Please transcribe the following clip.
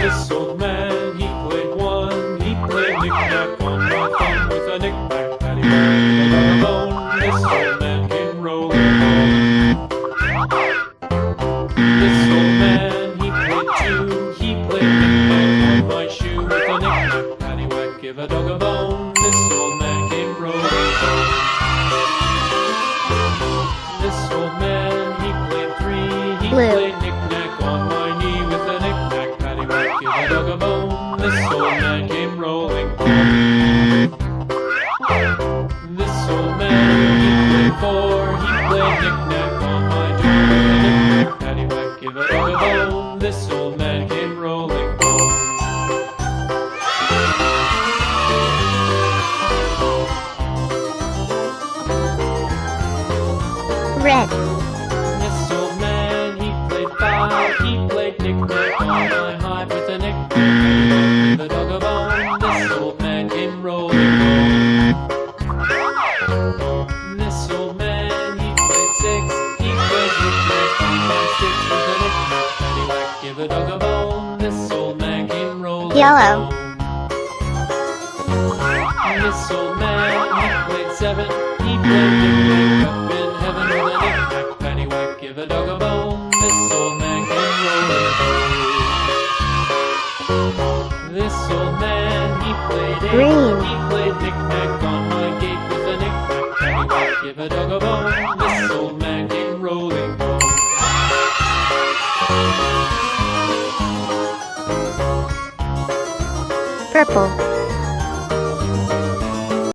This old man, he played one. He played knick-knack on my thumb with a knick-knack, paddywhack, and a bone. This old man came rolling home. This old man, he played two. He played knick-knack on my shoe with a knick-knack, paddywhack, give a dog a bone. This old man came rolling home. This old man, he played three. He played knick-knack on my knee with a knick-knack, paddywhack, give a dog a bone. This old man came rolling home. This old man, he played four. He played knick-knack on my door with a knick-knack, paddywhack, give a dog a bone. This old man came rolling home. Red. This old man, he played five. He played knick-knack on my hive with a knick-knack, the dog a bone. This old man came rolling home. This old man, he played six. He played knick-knack on my six with a knick-knack, paddywhack, give a dog a bone. This old man came rolling Yellow. home. This old man, he played seven. He played knick-knack up in heaven with a knick-knack, paddywhack, give a dog a bone. This old man came rolling home. This old man, he played eight. Green. He played knick-knack on my gate with a knick-knack, paddywhack, give a dog a bone. This old man came rolling home. Purple.